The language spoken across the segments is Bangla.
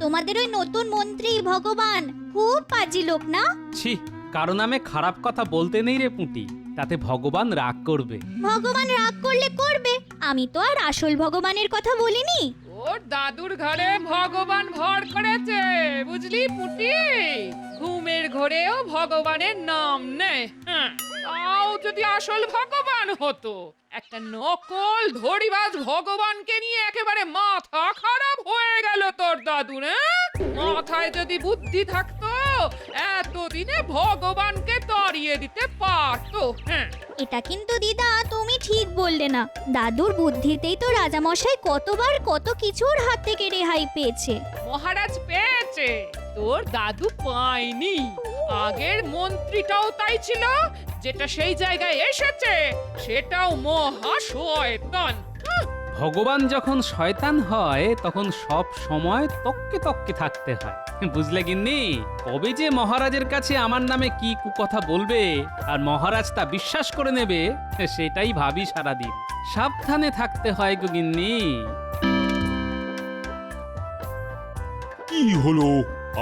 তোমাদের ওই নতুন মন্ত্রী ভগবান খুব পাজি লোক না? ছি, কারো নামে খারাপ কথা বলতে নেই রে পুঁটি, তাতে ভগবান রাগ করবে। ভগবান রাগ করলে করবে, আমি তো আর আসল ভগবানের কথা বলিনি। ওর দাদুর ঘরে ভগবান ভর করেছে, বুঝলি পুটি? ঘুমের ঘরেও ভগবানের নাম নেই। তাও যদি আসল ভগবান হতো, একটা নকল ধড়িবাজ ভগবানকে নিয়ে একেবারে মাথা খারাপ হয়ে গেল তোর দাদুর। মাথায় যদি বুদ্ধি থাকতো, এতদিনে ভগবানকে তাড়িয়ে দিতে পারতো। এটা কিন্তু দিদা তুমি ঠিক বললে না। দাদুর বুদ্ধিতেই তো রাজামশাই কতবার কত কিছুর হাত থেকে রেহাই পেয়েছে। মহারাজ পেয়েছে, তোর দাদু পায়নি। আগের মন্ত্রীটাও তাই ছিল, যেটা সেই জায়গায় এসেছে সেটাও মহা শয়তান। ভগবান যখন শয়তান হয় তখন সব সময় তককে তককে থাকতে হয়, বুঝলে গিন্নি? কবে যে মহারাজের কাছে আমার নামে কি কুকথা বলবে আর মহারাজ তা বিশ্বাস করে নেবে, সেটাই ভাবি সারাদিন। সাবধানে থাকতে হয় গো গিন্নি। কি হলো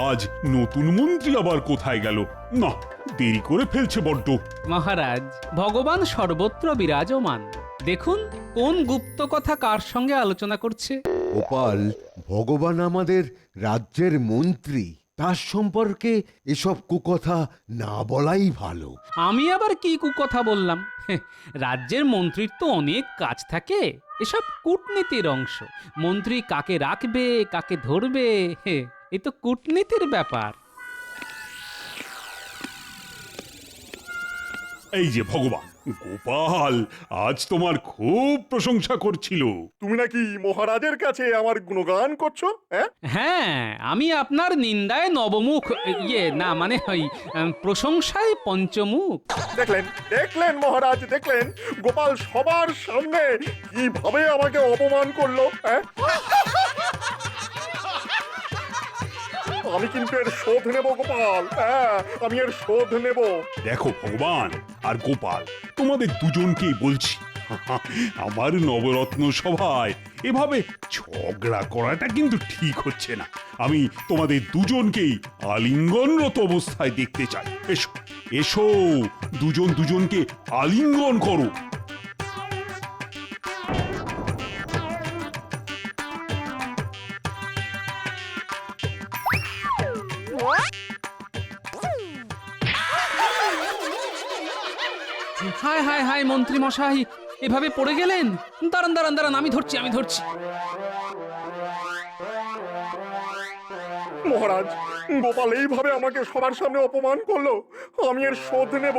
আজ নতুন মন্ত্রী আবার কোথায় গেল? না, দেরি করে ফেলছে বড্ড। মহারাজ, ভগবান সর্বত্র বিরাজমান। দেখুন কোন গুপ্ত কথা কার সঙ্গে আলোচনা করছে। গোপাল, ভগবান আমাদের রাজ্যের মন্ত্রী, তার সম্পর্কে এসব কুকথা না বলাই ভালো। আমি আবার কি কুকথা বললাম? রাজ্যের মন্ত্রীর তো অনেক কাজ থাকে, এসব কূটনীতির অংশ। মন্ত্রী কাকে রাখবে, কাকে ধরবে, এ তো কূটনীতির ব্যাপার। এই যে ভগবান, গোপাল আজ তোমার খুব প্রশংসা করছিল। তুমি নাকি মহারাজের কাছে আমার গুণগান করছো? হ্যাঁ, আমি আপনার নিন্দায় নবমুখ, না মানে ওই প্রশংসায় পঞ্চমুখ। দেখলেন দেখলেন মহারাজ, দেখলেন গোপাল সবার সামনে কিভাবে আমাকে অপমান করলো। আমি কিন্তু এর শোধ নেব গোপাল। আমি এর শোধ নেব। দেখো ভগবান আর গোপাল, তোমাদের দুজনকেই বলছি, আমার নবরত্ন সভায় এভাবে ঝগড়া করাটা কিন্তু ঠিক হচ্ছে না। আমি তোমাদের দুজনকেই আলিঙ্গনরত অবস্থায় দেখতে চাই। এসো এসো, দুজন দুজনকে আলিঙ্গন করো। হায় হায় হায়, মন্ত্রী মশাই এভাবে পড়ে গেলেন? দাঁড়ান দাঁড়ান দাঁড়ান, আমি ধরছি। মহারাজ, গোপাল এইভাবে আমাকে সবার সামনে অপমান করলো, আমি এর শোধ নেব।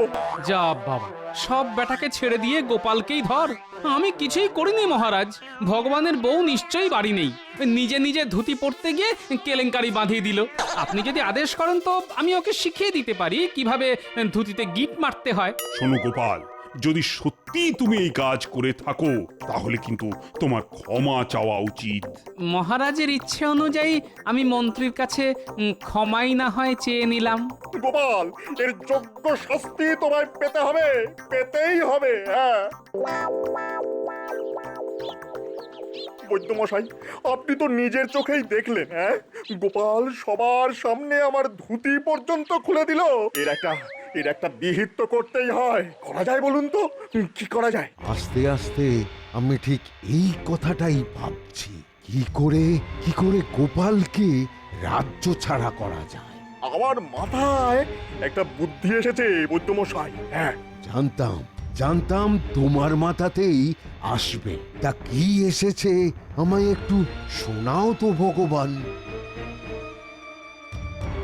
যা বাবা, সব বেটাকে ছেড়ে দিয়ে গোপালকেই ধর। আমি কিছুই করিনি মহারাজ। ভগবানের বউ নিশ্চয়ই বাড়ি নেই, নিজে নিজে ধুতি পড়তে গিয়ে কেলেঙ্কারি বাঁধিয়ে দিল। আপনি যদি আদেশ করেন তো আমি ওকে শিখিয়ে দিতে পারি কিভাবে ধুতিতে গিট মারতে হয়। শোনো গোপাল, যদি সত্যি তুমি এই কাজ করে থাকো তাহলে কিন্তু তোমার ক্ষমা চাওয়া উচিত। মহারাজের ইচ্ছে অনুযায়ী আমি মন্ত্রীর কাছে ক্ষমাই না হয় চেয়ে নিলাম। গোপাল, এর যোগ্য শাস্তি তোমায় পেতে হবে, পেতেই হবে। বৈদ্যমশাই, আপনি তো নিজের চোখেই দেখলেন, গোপাল সবার সামনে আমার ধুতি পর্যন্ত খুলে দিল। এর একটা বিহিত তো করতেই হয়। করা যায় বলুন তো, কি করা যায়? আস্তে আস্তে আমি ঠিক এই কথাটাই ভাবছি, কি করে গোপালকে রাজ্য ছাড়া করা যায়। আমার মাথায় একটা বুদ্ধি এসেছে বৈদ্যমশাই। জানতাম তোমার মাথাতেই আসবে। তা কি এসেছে আমায় একটু শোনাও তো ভগবান।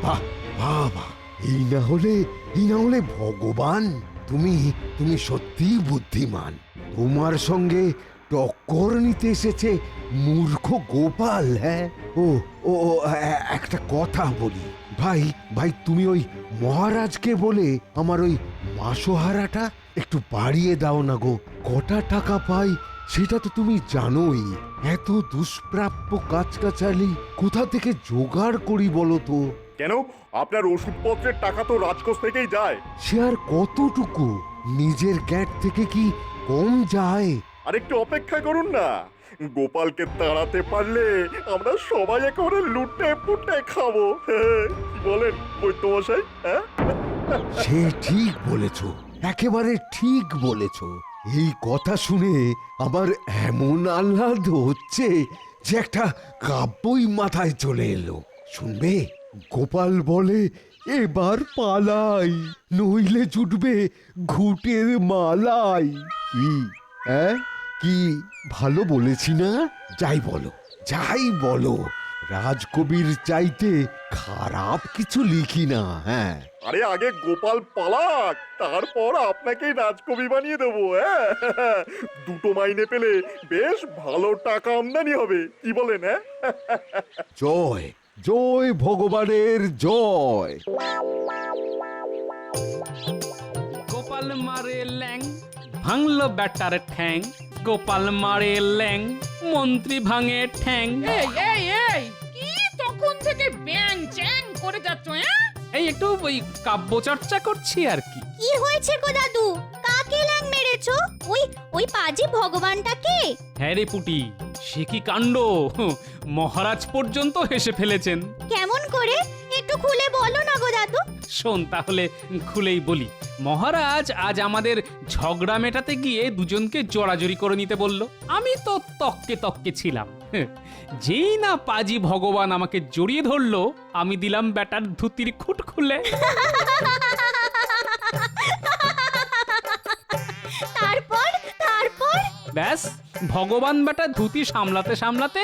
বাহ বাহ, এই না হলে ভগবান, তুমি সত্যিই বুদ্ধিমান। তোমার সঙ্গে টক্কর নিতে এসেছে মূর্খ গোপাল। ও একটা কথা বলি ভাই, তুমি ওই মহারাজকে বলে আমার ওই মাসোহারাটা একটু বাড়িয়ে দাও না গো। কটা টাকা পাই সেটা তো তুমি জানোই। এত দুষ্প্রাপ্য কাজকাচালি কোথা থেকে জোগাড় করি বলো তো? কেন, আপনার ওষুধপত্রের টাকা তো রাজকোষ থেকেই যায়। সে আর কতটুকু? নিজের গ্যাট থেকে কি কম যায়? আর একটু অপেক্ষা করুন না, গোপালকে তাড়াতে পারলে আমরা সবাই একেবারে লুটে পুটে খাবো। কি বলেন বৈদ্যমশাই? হ্যাঁ, সে ঠিক বলেছ, একেবারে ঠিক বলেছ। এই কথা শুনে আমার এমন আহ্লাদ হচ্ছে যে একটা কাব্যই মাথায় চলে এলো। শুনবে, গোপাল বলে এবার পালাই, নইলে জুটবে ঘুটের মালাই। কি হ্যাঁ, কি ভালো বলেছি না? যাই বলো, যাই বলো, রাজকবির চাইতে খারাপ কিছু লিখি না। হ্যাঁ, আরে আগে গোপাল পালাক, তারপর আপনাকেই রাজকবি বানিয়ে দেবো। হ্যাঁ, দুটো মাইনে পেলে বেশ ভালো টাকা আমদানি হবে। কি বলেন? হ্যাঁ, জয় জয় ভগবানের জয়। গোপাল মারে ল্যাং, ভাঙলো ব্যাটার ঠ্যাং। গোপাল মারে ল্যাং, মন্ত্রী ভাঙে ঠ্যাং। এই এই এই কি তখন থেকে ব্যাং চ্যাং করে যাচ্ছ? এই একটু ওই কাব্য চর্চা করছি আর কি। কি হয়েছে গো দাদু? কাকে ল্যাং মেরেছো? ওই ওই পাজি ভগবানটাকে? হ্যাঁ রে পুটি, সে কি কাণ্ড! মহারাজ পর্যন্ত হেসে ফেলেছেন। কেমন করে? একটু খুলে বলো না গো দাদু। শোন তাহলে খুলেই বলি। মহারাজ আজ আমাদের ঝগড়া মেটাতে গিয়ে দুজনকে জড়াজড়ি করে নিতে বলল। আমি তো তককে তককে ছিলাম। যেই না পাজি ভগবান আমাকে জড়িয়ে ধরলো, আমি দিলাম ব্যাটার ধুতির খুঁট খুলে। তারপর তারপর ব্যাস, ভগবান বেটা ধুতি সামলাতে সামলাতে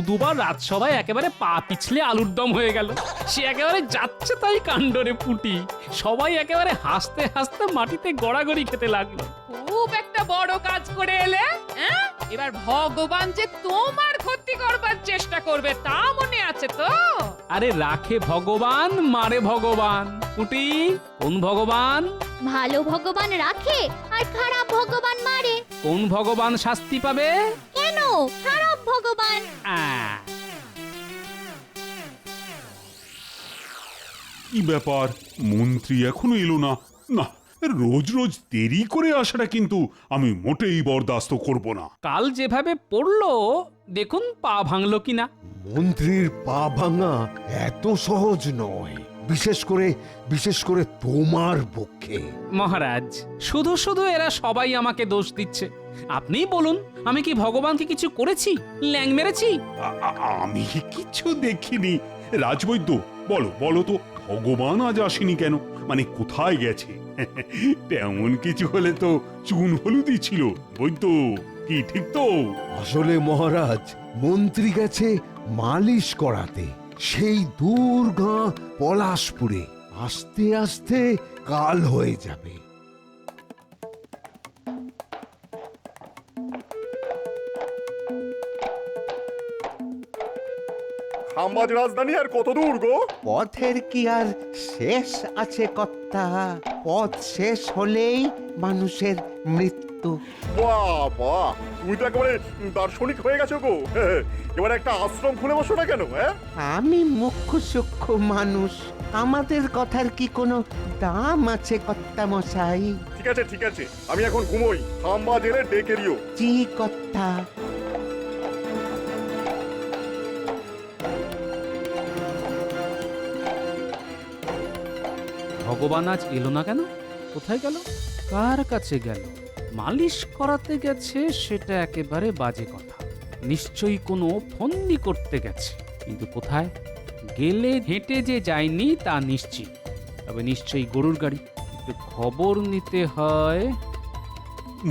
দুবার রাজসভায় একেবারে পা পিছলে আলুর দম হয়ে গেল। সে একেবারে যাচ্ছে তাই কাণ্ডরে পুটি। সবাই একেবারে হাসতে হাসতে মাটিতে গড়াগড়ি খেতে লাগলো। খুব একটা বড় কাজ করে এলে। হ্যাঁ, এবার ভগবান যে তোমার ক্ষতি করবার চেষ্টা করবে তা মনে আছে তো? আরে রাখে ভগবান, মারে ভগবান। পুটি, কোন ভগবান? ভালো ভগবান রাখে আর খারাপ ভগবান মারে। কোন ভগবান শাস্তি পাবে? কেন খারাপ ভগবান? আহ, কি ব্যাপার, মন্ত্রী এখনো এলো না? না, রোজ রোজ দেরি করে আসাটা কিন্তু আমি মোটেই বরদাস্ত করব না। কাল যেভাবে পড়লো দেখুন পা ভাঙলো কিনা। মন্ত্রীর পা ভাঙা এত সহজ নয়, বিশেষ করে তোমার পক্ষে। মহারাজ, শুধু শুধু এরা সবাই আমাকে দোষ দিচ্ছে। আপনিই বলুন, আমি কি ভগবানকে কিছু করেছি? ল্যাং মেরেছি? আমি কিছু দেখিনি। রাজবৈদ্য, বলো বলো তো, ভগবান আজ আসেনি কেন? মানে কোথায় গেছে? তেমন কিছু হলে তো চুন হলুদই ছিল। বৈদ্য, কি ঠিক তো? আসলে মহারাজ, মন্ত্রী গেছে মালিশ করাতে সেই দূর গাঁ পলাশপুরে। আস্তে আস্তে কাল হয়ে যাবে। খাম্বাজ রাজধানী আর কত দূর গো? পথের কি আর শেষ আছে কর্তা? পথ শেষ হলেই মানুষের মৃত্যু। বাহ বাহ, তুমি তো একেবারে দার্শনিক হয়ে গেছো গো। এবার একটা আশ্রম খুলে বসো না কেন? হ্যাঁ, আমি মুখ্য সূক্ষ্ম মানুষ, আমাদের কথার কি কোনো দাম আছে কর্তা মশাই? ঠিক আছে ঠিক আছে, আমি এখন ঘুমোই। খাম্বাজ এলে ডেকে দিও। জি কর্তা। ভগবান আজ এলো না কেন? কোথায় গেল? কার কাছে গেল? মালিশ করাতে গেছে সেটা একেবারে বাজে কথা। নিশ্চয়ই কোনো ফন্দি করতে গেছে, কিন্তু কোথায় গেলে হেঁটে যে যায়নি তা নিশ্চিত। তবে নিশ্চয়ই গরুর গাড়ি। একটু খবর নিতে হয়।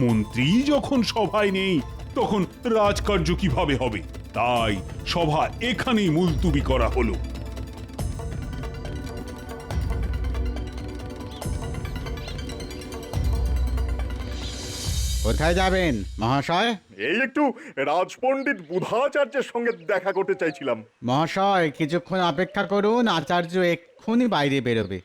মন্ত্রী যখন সভায় নেই তখন রাজকার্য কিভাবে হবে? তাই সভা এখানেই মুলতুবি করা হলো। কোথায় যাবেন মহাশয়? এই একটু রাজপণ্ডিত বুধাচার্যের সঙ্গে দেখা করতে চাইছিলাম। মহাশয় কিছুক্ষণ অপেক্ষা করুন, আচার্য এক্ষুনি বাইরে বেরোবে।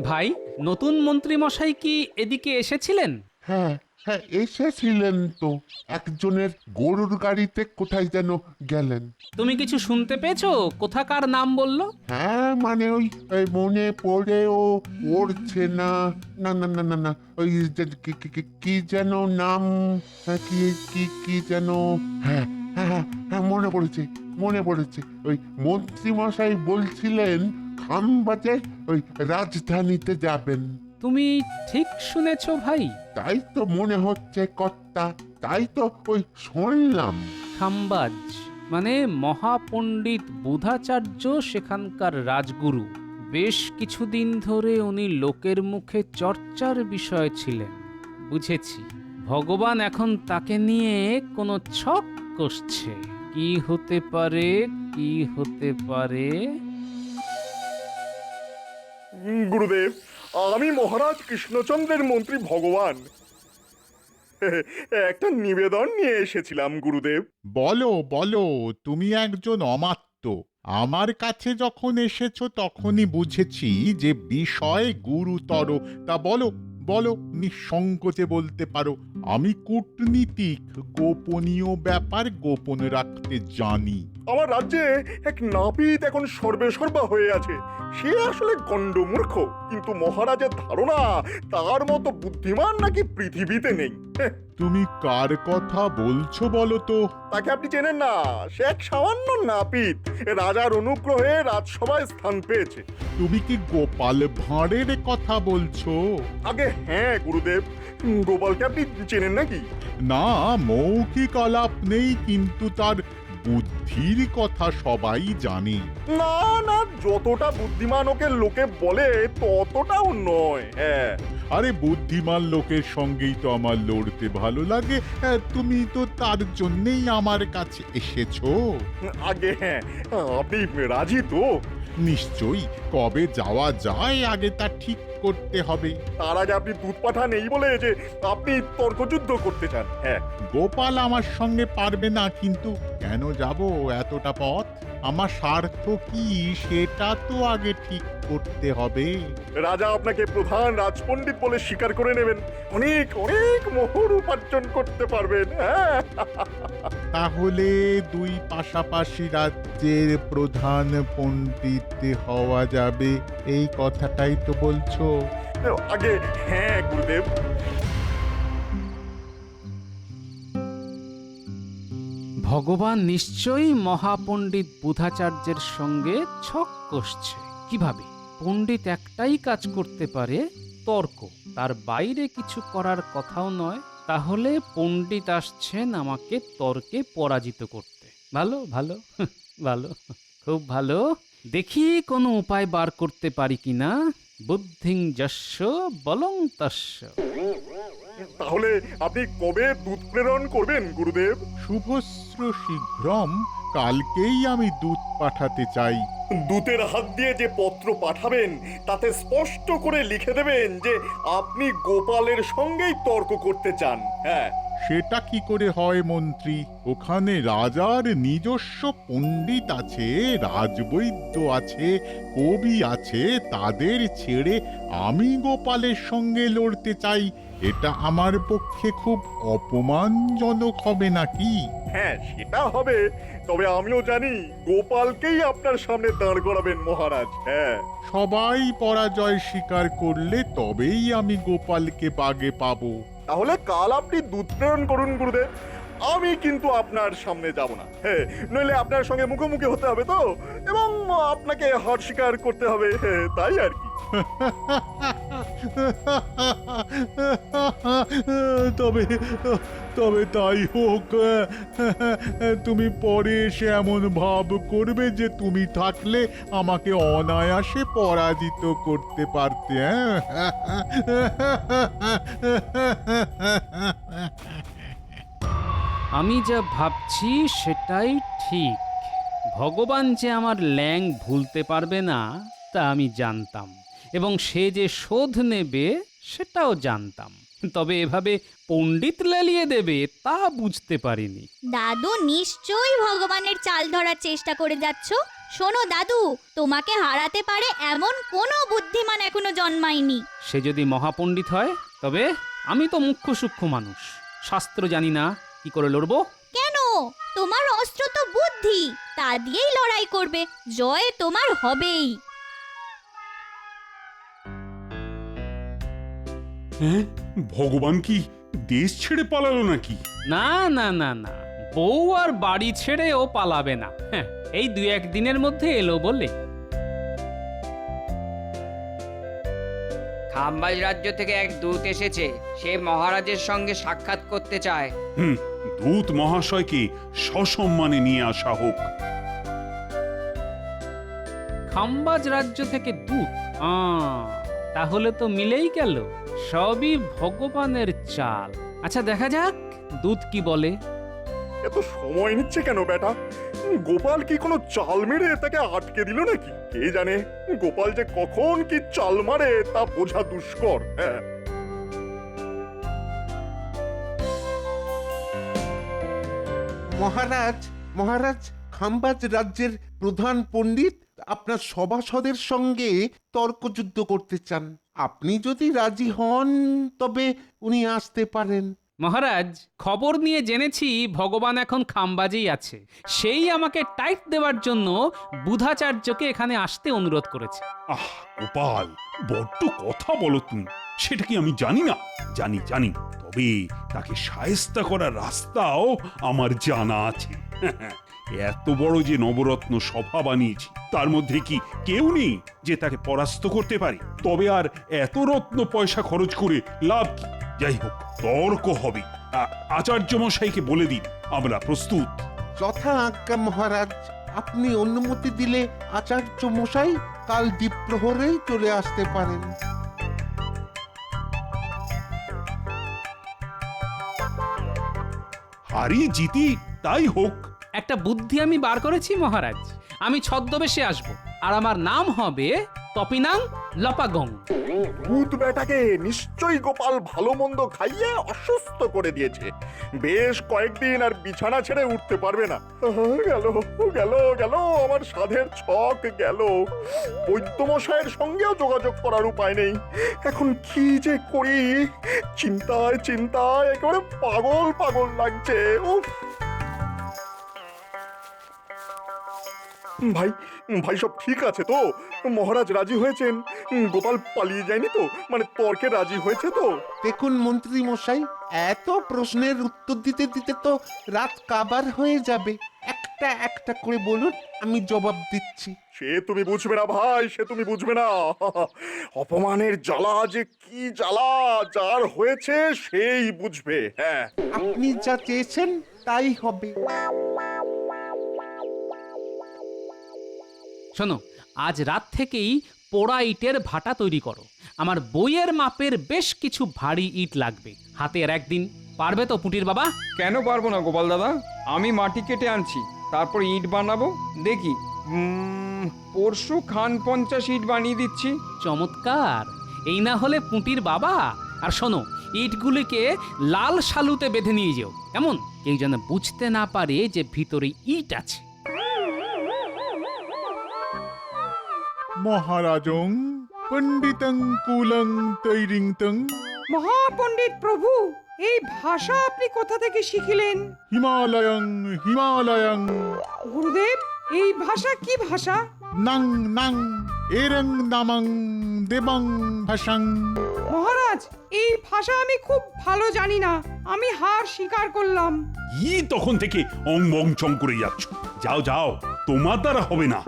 ভাই, নতুন মন্ত্রী মশাই কি এদিকে এসেছিলেন? হ্যাঁ হ্যাঁ এসেছিলেন তো, একজনের গরুর গাড়িতে কোথায় যেন গেলেন। তুমি কিছু শুনতে পেয়েছো? কোথাকার নাম বললো? হ্যাঁ মানে ওই মনে পড়েও পড়ছে না। না না না না না ওই কি যেন নাম, কি কি কি যেন, হ্যাঁ হ্যাঁ হ্যাঁ হ্যাঁ মনে পড়েছে ওই মন্ত্রী মশাই বলছিলেন খামবাজে ওই রাজধানীতে যাবেন। তুমি ঠিক শুনেছো ভাই। তাই তো মনে হচ্ছে কর্তা, তাই তো ওই শুনলাম। খাম্বাজ মানে মহাপণ্ডিত বুধাচার্য সেখানকার রাজগুরু। বেশ কিছুদিন ধরে উনি লোকের মুখে চর্চার বিষয় ছিলেন। বুঝেছি, ভগবান এখন তাকে নিয়ে কোনো ছক কষছে। কি হতে পারে, কি হতে পারে? গুরুদেব, আমি মহারাজ কৃষ্ণচন্দ্রের মন্ত্রী ভগবান একটা নিবেদন নিয়ে এসেছিলাম গুরুদেব। বলো বলো, তুমি একজন অমাত্য। আমার কাছে যখন এসেছো তখনই বুঝেছি যে বিষয় গুরুতর। তা বলো বলো, নিঃসংকোচে বলতে পারো। আমি কূটনীতিক, গোপনীয় ব্যাপার গোপন রাখতে জানি। আমার রাজ্যে এক নাপিত এখন সর্বেসর্বা হয়ে আছে। সে আসলে গণ্ডমূর্খ, কিন্তু মহারাজের ধারণা তার মতো বুদ্ধিমান নাকি পৃথিবীতে নেই। তুমি কার কথা বলছো বলো তো? তাকে আপনি চেনেন না, সে এক সামান্য নাপিত রাজার অনুগ্রহে রাজসভায় স্থান পেয়েছে। তুমি কি গোপাল ভাঁড়ের কথা বলছো? আগে হ্যাঁ গুরুদেব, গোপালকে আপনি চেনেন নাকি? না, মৌখিক আলাপ নেই, কিন্তু তার বুদ্ধির কথা সবাই জানে। না না, যতটা বুদ্ধিমান ওকে লোকে বলে ততটাও নয়। হ্যাঁ, আরে বুদ্ধিমান লোকের সঙ্গেই তো আমার লড়তে ভালো লাগে। তুমি তো তার জন্যেই আমার কাছে এসেছো। আগে হ্যাঁ, আপনি রাজি তো? নিশ্চয়ই। কবে যাওয়া যায় আগে তা ঠিক করতে হবে। তার আগে আপনি দুধ পাঠান এই বলে যে আপনি তর্কযুদ্ধ করতে চান। হ্যাঁ, গোপাল আমার সঙ্গে পারবে না, কিন্তু কেন যাব এতটা পথ? আমার স্বার্থ কি সেটা তো আগে ঠিক করতে হবে। রাজা আপনাকে প্রধান রাজপণ্ডিত বলে স্বীকার করে নেবেন, অনেক অনেক মোহর উপার্জন করতে পারবেন। হ্যাঁ, তাহলে দুই পাশাপাশি রাজ্যের প্রধান পণ্ডিত হওয়া যাবে, এই কথাটাই তো বলছো? আগে হ্যাঁ গুরুদেব। ভগবান নিশ্চয়ই মহাপণ্ডিত বুধাচার্যের সঙ্গে ছক কষছে। কিভাবে? পণ্ডিত একটাই কাজ করতে পারে, তর্ক। তার বাইরে কিছু করার কথাও নয়। তাহলে পণ্ডিত আসছেন আমাকে তর্কে পরাজিত করতে। ভালো ভালো ভালো, খুব ভালো। দেখি কোনো উপায় বার করতে পারি কিনা। বুদ্ধিং যস্য বলং তস্য। তাহলে আপনি কবে দুধ প্রেরণ করবেন গুরুদেব? শুভস্র শীঘ্রম, কালকেই আমি দুধ পাঠাতে চাই। দূতের হাত দিয়ে যে পত্র পাঠাবেন তাতে স্পষ্ট করে লিখে দেবেন যে আপনি গোপালের সঙ্গেই তর্ক করতে চান। হ্যাঁ, সেটা কি করে হয় মন্ত্রী? ওখানে রাজার নিজস্ব পণ্ডিত আছে, রাজবৈদ্য আছে, কবি আছে। তাদের ছেড়ে আমি গোপালের সঙ্গে লড়তে চাই, এটা আমার পক্ষে খুব অপমানজনক হবে নাকি? হ্যাঁ সেটা হবে, তবে আমিও জানি গোপালকেই আপনার সামনে দাঁড় করাবেন মহারাজ। হ্যাঁ, সবাই পরাজয় স্বীকার করলে তবেই আমি গোপালকে বাগে পাবো। তাহলে কাল আপনি দুধ প্রেরণ করুন গুরুদেব, আমি কিন্তু আপনার সামনে যাব না। হ্যাঁ, নইলে আপনার সঙ্গে মুখোমুখি হতে হবে তো, এবং আপনাকে হার স্বীকার করতে হবে। তাই আর কি। তবে তবে তাই হোক। তুমি পরে এসে এমন ভাব করবে যে তুমি থাকলে আমাকে অনায়াসে পরাজিত করতে পারতে। আমি যা ভাবছি সেটাই ঠিক। ভগবান যে আমার ল্যাং ভুলতে পারবে না তা আমি জানতাম, এবং সে যে শোধ নেবে সেটাও জানতাম। তবে এভাবে পণ্ডিত লেলিয়ে দেবে তা বুঝতে পারিনি। দাদু নিশ্চয়ই ভগবানের চাল ধরার চেষ্টা করে যাচ্ছ। শোনো দাদু, তোমাকে হারাতে পারে এমন কোনো বুদ্ধিমান এখনো জন্মায়নি। সে যদি মহাপণ্ডিত হয় তবে আমি তো মুখ্য সূক্ষ্ম মানুষ, শাস্ত্র জানি না, কি করে লড়বো? কেন? তোমার অস্ত্র তো বুদ্ধি, তা দিয়েই লড়াই করবে, জয় তোমার হবেই। হ্যাঁ, ভগবান কি দেশ ছেড়ে পালালো নাকি? না না না না, বউ আর বাড়ি ছেড়ে ও পালাবে না। হ্যাঁ, এই 2-1 দিনের মধ্যে এলো বলে। খাম্বাজ রাজ্য থেকে এক দূত এসেছে, সে মহারাজের সঙ্গে সাক্ষাৎ করতে চায়। দূত মহাশয়কে সসম্মানে নিয়ে আসা হোক। খাম্বাজ রাজ্য থেকে দূত? তাহলে তো মিলেই গেল, সবই ভগবানের চাল। আচ্ছা, দেখা যাক দূত কি বলে। এত সময় নিচ্ছে কেন বেটা? গোপাল কি কোনো চাল মেরে তাকে আটকে দিল নাকি? কে জানে গোপাল যে কখন কি চাল মারে তা বোঝা দুষ্কর। হ্যাঁ, মহারাজ, মহারাজ, খাম্বাজ রাজ্যের প্রধান পণ্ডিত আপনার সভাসদের সঙ্গে তর্কযুদ্ধ করতে চান। আপনি যদি রাজি হন তবে উনি আসতে পারেন। মহারাজ, খবর নিয়ে জেনেছি ভগবান এখন খাম্বাজেই আছে। সেই আমাকে টাইট দেওয়ার জন্য বুধাচার্যকে এখানে আসতে অনুরোধ করেছে। আহ গোপাল, বড্ড কথা বলো তুমি। সেটা কি আমি জানি না? জানি জানি, তবে তাকে শায়েস্তা করার রাস্তাও আমার জানা আছে। এত বড় যে নবরত্ন সভা বানিয়েছি, তার মধ্যে কি কেউ নেই যে তাকে পরাস্ত করতে পারে? তবে আর এত রত্ন পয়সা খরচ করে লাভ কি? যাই হোক, তর্ক হবে। আচার্য মশাইকে বলে দিন আমরা প্রস্তুত। যথা আজ্ঞা মহারাজ। আপনি অনুমতি দিলে আচার্য মশাই কাল দ্বীপ্রহরেই চলে আসতে পারেন। হারি জিতি তাই হোক। একটা বুদ্ধি আমি বার করেছি মহারাজ। আমি ছদ্মবেশে আসব, আর আমার নাম হবে তপিনাং লপাগং। ভূত বেটাকে নিশ্চয়ই গোপাল ভালো মন্দ খাইয়ে অসুস্থ করে দিয়েছে। বেশ কয়েকদিন আর বিছানা ছেড়ে উঠতে পারবে না। গেল গেল গেল, আমার সাধের ছক গেল। বৈদ্যমশাইয়ের সঙ্গেও যোগাযোগ করার উপায় নেই। এখন কি যে করি, চিন্তায় চিন্তায় একেবারে পাগল পাগল লাগছে। উফ! ভাই ভাই, সব ঠিক আছে তো? মহারাজ রাজি হয়েছেন? গোপাল পালিয়ে যায়নি তো? মানে তর্কে রাজি হয়েছে তো? দেখুন মন্ত্রী মশাই, এত প্রশ্নের উত্তর দিতে দিতে তো রাত কাবার হয়ে যাবে। একটা একটা করে বলুন, আমি জবাব দিচ্ছি। সে তুমি বুঝবে না ভাই, সে তুমি বুঝবে না। অপমানের জ্বালা যে কি জ্বালা, যার হয়েছে সেই বুঝবে। হ্যাঁ, আপনি যা চেয়েছেন তাই হবে। শোনো, আজ রাত থেকেই পোড়া ইটের ভাটা তৈরি করো। আমার বইয়ের মাপের বেশ কিছু ভারী ইট লাগবে। হাতে আর একদিন। পারবে তো পুটির বাবা? কেন পারবো না গোপাল দাদা, আমি মাটি কেটে আনছি, তারপর ইট বানাবো। দেখি, পরশু খান 50 ইট বানিয়ে দিচ্ছি। চমৎকার! এই না হলে পুটির বাবা। আর শোনো, ইটগুলিকে লাল শালুতে বেঁধে নিয়ে যেও, কেমন? কেউ যেন বুঝতে না পারে যে ভিতরে ইট আছে। মহারাজং পণ্ডিতং কুলং তৈরিংতং। মহাপণ্ডিত প্রভু, এই ভাষা আপনি কোথা থেকে শিখিলেন? হিমালয়ং হিমালয়ং। গুরুদেব, এই ভাষা কি ভাষা? নং নং এরং নামং দেবং ভাষাং। মহারাজ, এই ভাষা আমি খুব ভালো জানি না, আমি হার স্বীকার করলাম। তখন থেকে অং বং চং করে যাচ্ছ। যাও যাও, তোমার দ্বারা হবে না।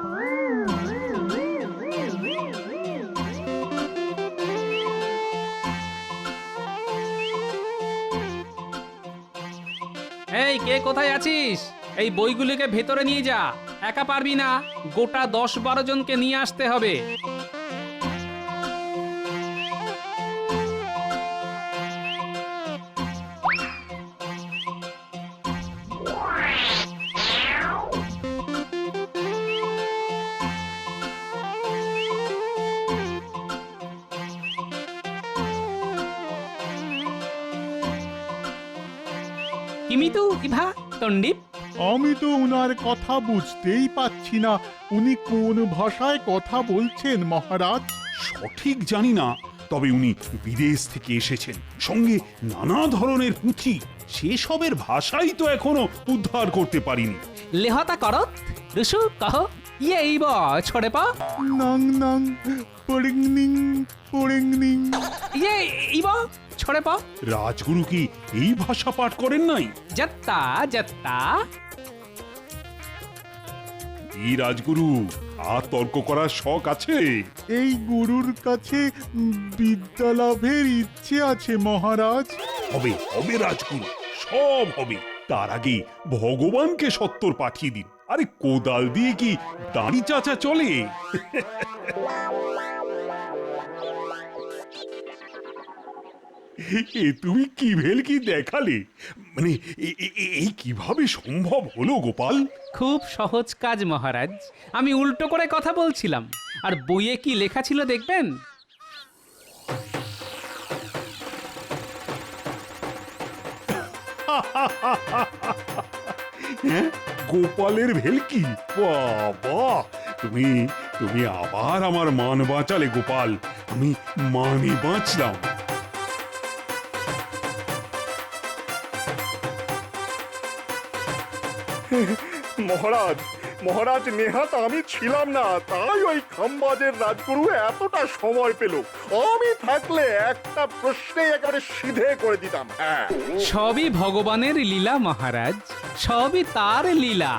এই, কে কোথায় আছিস? এই বইগুলিকে ভেতরে নিয়ে যা। একা পারবি না, গোটা 10-12 জনকে নিয়ে আসতে হবে। কিমিতু ইভা তন্ডিপ। আমি তো উনার কথা বুঝতেই পাচ্ছি না, উনি কোন ভাষায় কথা বলছেন মহারাজ? সঠিক জানি না, তবে উনি বিদেশ থেকে এসেছেন, সঙ্গে নানা ধরনের পুঁথি, সেসবের ভাষাই তো এখনো উদ্ধার করতে পারিনি। লেহতা করত ঋষু কহ ইয়ে এই ছড়ে পা নং নং পড়িংনিং পড়িংনিং। ইয়ে এই ছড়ে পা। রাজগুরু কি এই ভাষা পাঠ করেন নাই? যত্তা যত্তা। এই রাজগুরু, আর তর্ক করার শখ আছে? এই গুরুর কাছে বিদ্যা লাভের ইচ্ছে আছে মহারাজ। হবে হবে রাজগুরু, সব হবে। তার আগে ভগবানকে সত্তর পাঠিয়ে দিন। আরে কোদাল দিয়ে কি দাঁড়ি চাচা চলে? এ তুমি কি ভেলকি দেখালে? মানে এই কিভাবে সম্ভব হলো গোপাল? খুব সহজ কাজ মহারাজ, আমি উল্টো করে কথা বলছিলাম। আর বইয়ে কি লেখা ছিল দেখবেন। হ্যাঁ, গোপালের ভেলকি? বাবা, তুমি তুমি আবার আমার মান বাঁচালে গোপাল। আমি মানই বাঁচলাম। মহারাজ, মহারাজ, নেহাত আমি ছিলাম না, তাই ওই খাম্বাজের রাজগুরু এতটা সময় পেল। আমি থাকলে একটা প্রশ্নেই একেবারে সিধে করে দিতাম। হ্যাঁ, সবই ভগবানের লীলা মহারাজ, সবই তার লীলা।